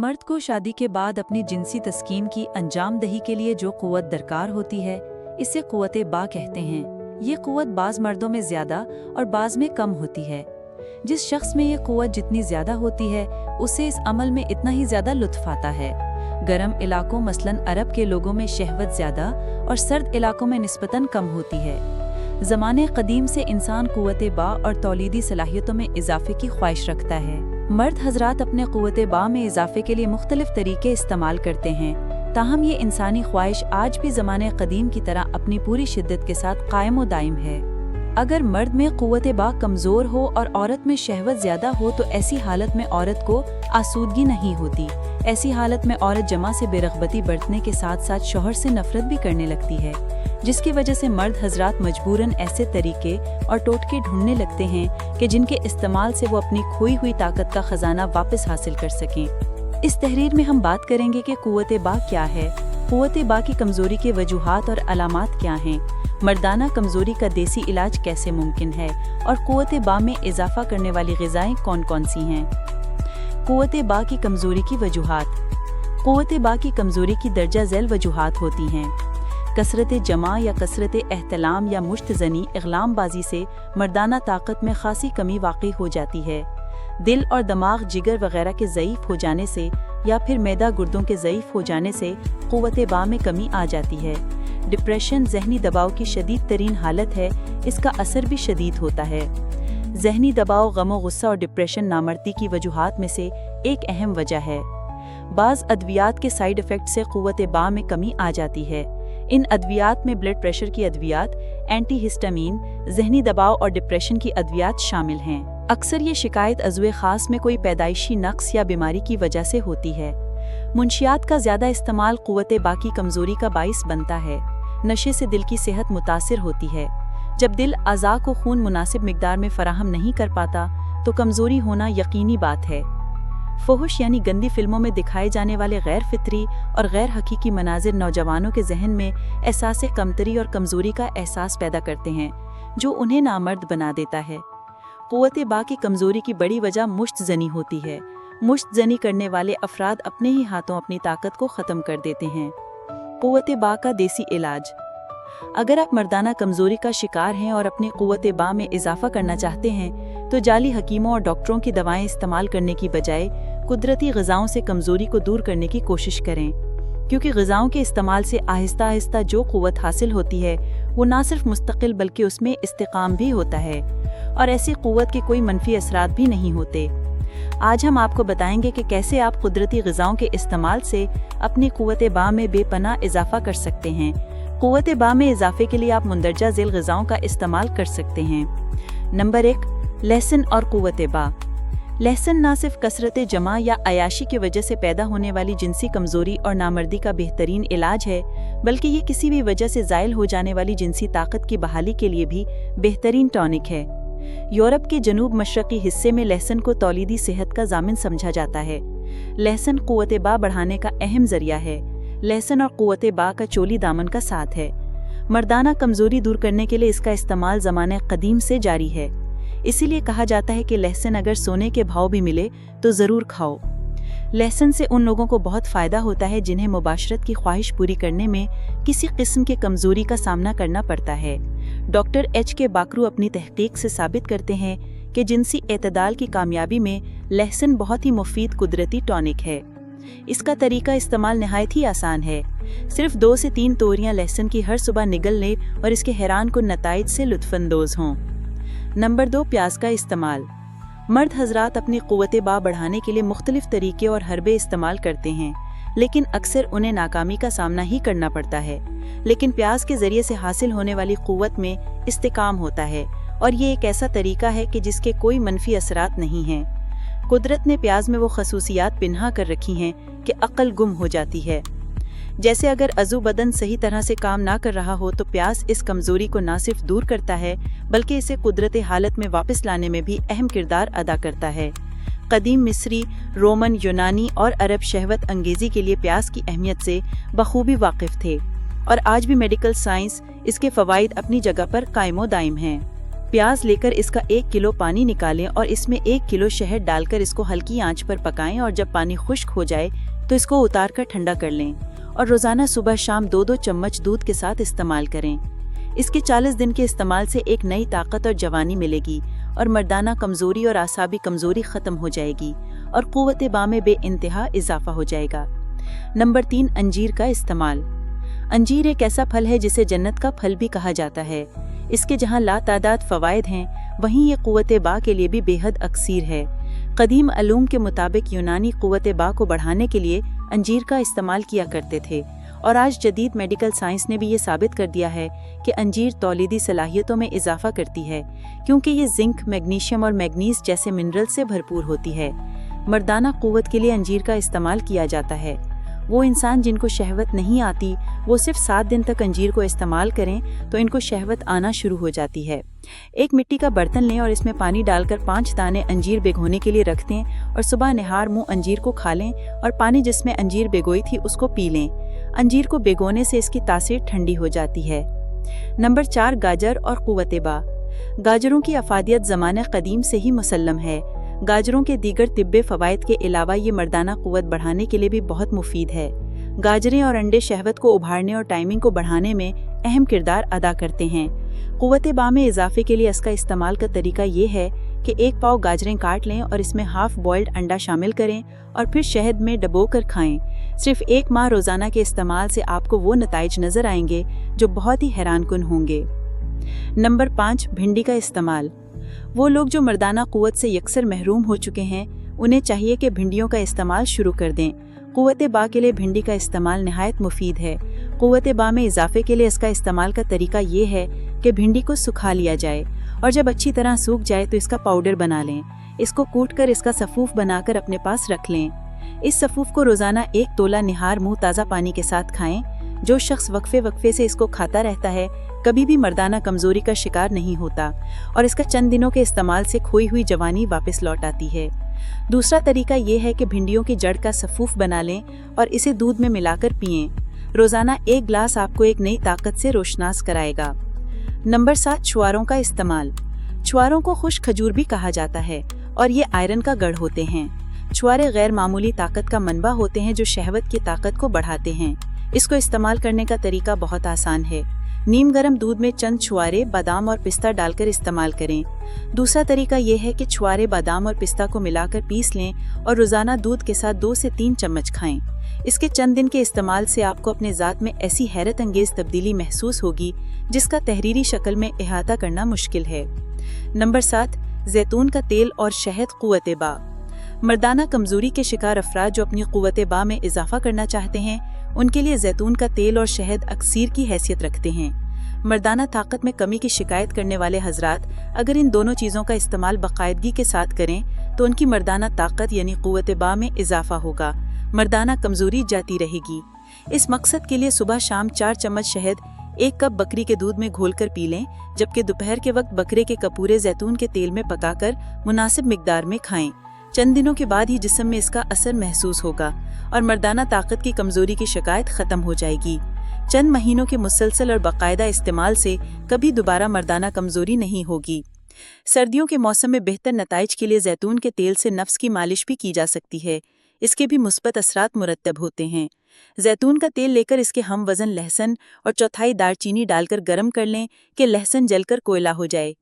मर्द को शादी के बाद अपनी जिनसी तस्कीन की अंजाम दही के लिए जो क़ुव्वत दरकार होती है, इसे क़ुव्वत बा कहते हैं। ये क़ुव्वत बाज़ मर्दों में ज़्यादा और बाज़ में कम होती है। जिस शख्स में ये क़ुव्वत जितनी ज़्यादा होती है, उसे इस अमल में इतना ही ज़्यादा लुत्फ़ आता है। गर्म इलाकों मसलन अरब के लोगों में शहवत ज़्यादा और सर्द इलाकों में निस्बतन कम होती है। ज़माने क़दीम से इंसान क़ुव्वत बा और तौलीदी सलाहियतों में इजाफ़े की ख्वाहिश रखता है। मर्द हजरात अपने क़ुव्वत बा में इजाफ़े के लिए मुख्तलिफ तरीके इस्तेमाल करते हैं, ताहम ये इंसानी ख्वाहिश आज भी ज़माने क़दीम की तरह अपनी पूरी शिद्दत के साथ कायम व दायम है। अगर मर्द में क़ुव्वत बा कमज़ोर हो और औरत में शहवत ज़्यादा हो तो ऐसी हालत में औरत को आसूदगी नहीं होती। ऐसी हालत में औरत जमा से बेरग़बती बरतने के साथ साथ शौहर से नफ़रत भी करने लगती है, जिसकी वजह से मर्द हजरात मजबूरन ऐसे तरीके और टोटके ढूंढने लगते हैं कि जिनके इस्तेमाल से वो अपनी खोई हुई ताकत का ख़जाना वापस हासिल कर सकें। इस तहरीर में हम बात करेंगे कि क़ुव्वत बा क्या है, क़ुव्वत बा की कमज़ोरी के वजूहात और अलामात क्या हैं, मर्दाना कमज़ोरी का देसी इलाज कैसे मुमकिन है और क़ुव्वत बा में इजाफ़ा करने वाली ग़िज़ाएँ कौन कौन सी हैं। क़ुव्वत बा की कमज़ोरी की वजूहात। क़ुव्वत बा की कमज़ोरी की दर्जा झैल वजूहात होती हैं। कसरत जमा या कसरत एहतलाम या मुश्तज़नी इग़लाम बाजी से मर्दाना ताकत में खासी कमी वाक़ई हो जाती है। दिल और दिमाग जिगर वगैरह के ज़ईफ़ हो जाने से या फिर मैदा गुर्दों के ज़ईफ़ हो जाने से क़ुव्वत बा में कमी आ जाती है। डिप्रेशन ज़हनी दबाव की शदीद तरीन हालत है, इसका असर भी शदीद होता है। ज़हनी दबाव, गम व गुस्सा और डिप्रेशन नामर्दी की वजूहात में से एक अहम वजह है। बाज़ अद्वियात के साइड इफ़ेक्ट से क़ुव्वत बा में कमी आ जाती है। इन अद्वियात में ब्लड प्रेशर की अद्वियात, एंटी हिस्टामीन, ज़हनी दबाव और डिप्रेशन की अद्वियात शामिल हैं। अक्सर ये शिकायत अज़्वे ख़ास में कोई पैदाइशी नक्स या बीमारी की वजह से होती है। मुंशियात का ज़्यादा इस्तेमाल क़ुव्वत बा की कमज़ोरी का बाइस बनता है। नशे से दिल की सेहत मुतासिर होती है। जब दिल अज़ा को खून मुनासिब मिकदार में फ़राहम नहीं कर पाता तो कमज़ोरी होना यकीनी बात है। फ़ोहुश यानी गंदी फिल्मों में दिखाए जाने वाले गैर फितरी और गैर हकीकी मनाजिर नौजवानों के जहन में एहसास कमतरी और कमज़ोरी का एहसास पैदा करते हैं, जो उन्हें नामर्द बना देता है। क़ुव्वत बा की कमज़ोरी की बड़ी वजह मुश्तज़नी होती है। मुश्तज़नी करने वाले अफराद अपने ही हाथों अपनी ताकत को ख़त्म कर देते हैं। क़ुव्वत बा का देसी इलाज। अगर आप मर्दाना कमज़ोरी का शिकार हैं और अपनी क़ुव्वत बा में इजाफ़ा करना चाहते हैं तो जाली हकीमों और डॉक्टरों की दवाएं इस्तेमाल करने की बजाय कुदरती ग़िज़ाओं से कमज़ोरी को दूर करने की कोशिश करें, क्योंकि ग़िज़ाओं के इस्तेमाल से आहिस्ता आहिस्ता जो क़ुव्वत हासिल होती है वो ना सिर्फ मुस्तकिल बल्कि उसमें इस्तिकाम भी होता है और ऐसी क़ुव्वत के कोई मनफी असरात भी नहीं होते। आज हम आपको बताएंगे कि कैसे आप कुदरती ग़िज़ाओं के इस्तेमाल से अपनी क़ुव्वत बा में बेपनाह इजाफ़ा कर सकते हैं। क़ुव्वत बा में इजाफ़े के लिए आप मुंदरजा ज़ैल ग़िज़ाओं का इस्तेमाल कर सकते हैं। नंबर 1, लहसुन और क़ुव्वत बा। लहसुन ना सिर्फ कसरत जमा या अयाशी की वजह से पैदा होने वाली जिनसी कमज़ोरी और नामर्दी का बेहतरीन इलाज है, बल्कि ये किसी भी वजह से ज़ायल हो जाने वाली जिनसी ताकत की बहाली के लिए भी बेहतरीन टॉनिक है। यूरोप के जनूब मशरक़ी हिस्से में लहसुन को तौलीदी सेहत का ज़ामिन समझा जाता है। लहसुन क़ुव्वत बा बढ़ाने का अहम ज़रिया है। लहसुन और क़ुव्वत बा का चोली दामन का साथ है। मर्दाना कमज़ोरी दूर करने के लिए इसका इस्तेमाल ज़माने क़दीम से जारी है। इसीलिए कहा जाता है कि लहसुन अगर सोने के भाव भी मिले तो ज़रूर खाओ। लहसुन से उन लोगों को बहुत फ़ायदा होता है जिन्हें मुबाशरत की ख्वाहिश पूरी करने में किसी किस्म की कमज़ोरी का सामना करना पड़ता है। Doctor H.K. बाकरू अपनी तहक़ीक़ से साबित करते हैं कि जिनसी एतदाल की कामयाबी में लहसुन बहुत ही मुफीद कुदरती टॉनिक है। इसका तरीका इस्तेमाल नहायत ही आसान है। सिर्फ 2 से 3 तोरियां लहसुन की हर सुबह निगल लें और इसके हैरान कुन नताइज से लुत्फ़अंदोज़ हों। नंबर 2, प्याज का इस्तेमाल। मर्द हजरात अपनी क़ुव्वत बा बढ़ाने के लिए मुख्तलिफ तरीके और हरबे इस्तेमाल करते हैं, लेकिन अक्सर उन्हें नाकामी का सामना ही करना पड़ता है। लेकिन प्याज के ज़रिए से हासिल होने वाली क़ुव्वत में इस्तिकाम होता है और ये एक ऐसा तरीका है कि जिसके कोई मनफी असरात नहीं हैं। कुदरत ने प्याज में वो खसूसियात पिन्हा कर रखी हैं कि अक्ल गुम हो जाती है। जैसे अगर अज़ू बदन सही तरह से काम ना कर रहा हो तो प्याज इस कमज़ोरी को ना सिर्फ दूर करता है बल्कि इसे कुदरती हालत में वापस लाने में भी अहम किरदार अदा करता है। कदीम मिस्री, रोमन, यूनानी और अरब शहवत अंगेज़ी के लिए प्याज की अहमियत से बखूबी वाकिफ़ थे और आज भी मेडिकल साइंस इसके फ़वाइद अपनी जगह पर कायमो दायम हैं। प्याज लेकर इसका 1 किलो पानी निकालें और इसमें 1 किलो शहद डालकर इसको हल्की आंच पर पकाएं और जब पानी खुश्क हो जाए तो इसको उतार कर ठंडा कर लें और रोजाना सुबह शाम 2-2 चम्मच दूध के साथ इस्तेमाल करें। इसके 40 दिन के इस्तेमाल से एक नई ताकत और जवानी मिलेगी और मर्दाना कमजोरी और आसाबी कमजोरी खत्म हो जाएगी और कुव्वत बा में बेइंतहा इजाफा हो जाएगा। नंबर 3, अंजीर का इस्तेमाल। अंजीर एक ऐसा फल है जिसे जन्नत का फल भी कहा जाता है। इसके जहाँ लातादाद फ़वाइद हैं, वहीं ये कुव्वत बा के लिए भी बेहद अक्सीर है। कदीम अलूम के मुताबिक यूनानी कुव्वत बा को बढ़ाने के लिए अंजीर का इस्तेमाल किया करते थे और आज जदीद मेडिकल साइंस ने भी ये साबित कर दिया है कि अंजीर तौलीदी सलाहियतों में इजाफा करती है क्योंकि ये जिंक, मैग्नीशियम और मैग्नीज जैसे मिनरल से भरपूर होती है। मर्दाना कुव्वत के लिए अंजीर का इस्तेमाल किया जाता है। वो इंसान जिनको शहवत नहीं आती वो सिर्फ 7 दिन तक अंजीर को इस्तेमाल करें तो इनको शहवत आना शुरू हो जाती है। एक मिट्टी का बर्तन लें और इसमें पानी डालकर 5 दाने अंजीर भिगोने के लिए रख दें और सुबह निहार मुंह अंजीर को खा लें और पानी जिसमें अंजीर भिगोई थी उसको पी लें। अंजीर को भिगोने से इसकी तासीर ठंडी हो जाती है। नंबर 4, गाजर और कुव्वत बा। गाजरों की अफादियत ज़माने कदीम से ही मुसल्लम है। गाजरों के दीगर तिब्बे फ़वाइद के अलावा ये मर्दाना कुव्वत बढ़ाने के लिए भी बहुत मुफीद है। गाजरें और अंडे शहवत को उभारने और टाइमिंग को बढ़ाने में अहम किरदार अदा करते हैं। कुव्वत बा में इजाफे के लिए इसका इस्तेमाल का तरीका ये है कि 1 पाव गाजरें काट लें और इसमें हाफ बॉइल्ड अंडा शामिल करें और फिर शहद में डबो कर खाएं। सिर्फ 1 माह रोज़ाना के इस्तेमाल से आपको वो नताइज नज़र आएंगे जो बहुत ही हैरानकुन होंगे। नंबर 5, भिंडी का इस्तेमाल। वो लोग जो मर्दाना कुव्वत से यकसर महरूम हो चुके हैं उन्हें चाहिए कि भिंडियों का इस्तेमाल शुरू कर दें। कुव्वत बा के लिए भिंडी का इस्तेमाल नहायत मुफीद है। कुव्वत बा में इजाफे के लिए इसका इस्तेमाल का तरीका ये है कि भिंडी को सुखा लिया जाए और जब अच्छी तरह सूख जाए तो इसका पाउडर बना लें। इसको कूट कर इसका सफ़ूफ बनाकर अपने पास रख लें। इस सफ़ूफ को रोज़ाना 1 तोला निहार मुँह ताज़ा पानी के साथ खाएं। जो शख्स वक्फे से इसको खाता रहता है कभी भी मर्दाना कमजोरी का शिकार नहीं होता और इसका चंद दिनों के इस्तेमाल से खोई हुई जवानी वापस लौट आती है। दूसरा तरीका ये है कि भिंडियों की जड़ का सफ़ूफ बना लें और इसे दूध में मिलाकर पिएं। रोज़ाना 1 गिलास आपको एक नई ताकत से रोशनास कराएगा। नंबर 7, छुआरों का इस्तेमाल। छुआरों को खुश खजूर भी कहा जाता है और ये आयरन का गढ़ होते हैं। छुआरे गैर मामूली ताकत का मनबा होते हैं जो शहवत की ताकत को बढ़ाते हैं। इसको इस्तेमाल करने का तरीका बहुत आसान है। नीम गर्म दूध में चंद छुआरे, बादाम और पिस्ता डालकर इस्तेमाल करें। दूसरा तरीका यह है कि छुआरे, बादाम और पिस्ता को मिलाकर पीस लें और रोज़ाना दूध के साथ 2 से 3 चम्मच खाएं। इसके चंद दिन के इस्तेमाल से आपको अपने ज़ात में ऐसी हैरत अंगेज़ तब्दीली महसूस होगी जिसका तहरीरी शक्ल में इहाता करना मुश्किल है। नंबर 7, जैतून का तेल और शहद कुव्वत बा। मर्दाना कमजोरी के शिकार अफराद जो अपनी कुव्वत बा में इजाफा करना चाहते हैं उनके लिए जैतून का तेल और शहद अक्सीर की हैसियत रखते हैं। मर्दाना ताकत में कमी की शिकायत करने वाले हजरात अगर इन दोनों चीज़ों का इस्तेमाल बाकायदगी के साथ करें तो उनकी मर्दाना ताकत यानी कुव्वत बा में इजाफा होगा। मर्दाना कमजोरी जाती रहेगी। इस मकसद के लिए सुबह शाम 4 चम्मच शहद 1 कप बकरी के दूध में घोलकर पी लें, जबकि दोपहर के वक्त बकरे के कपूरे जैतून के तेल में पकाकर मुनासिब मिकदार में खाएं। चंद दिनों के बाद ही जिस्म में इसका असर महसूस होगा और मर्दाना ताकत की कमजोरी की शिकायत खत्म हो जाएगी। चंद महीनों के मुसलसल और बाकायदा इस्तेमाल से कभी दोबारा मर्दाना कमजोरी नहीं होगी। सर्दियों के मौसम में बेहतर नताइज के लिए जैतून के तेल से नफ्स की मालिश भी की जा सकती है। इसके भी मुस्बत असरात मुरत्तब होते हैं। जैतून का तेल लेकर इसके हम वज़न लहसुन और 1/4 दालचीनी डालकर गर्म कर लें कि लहसुन जलकर कोयला हो जाए।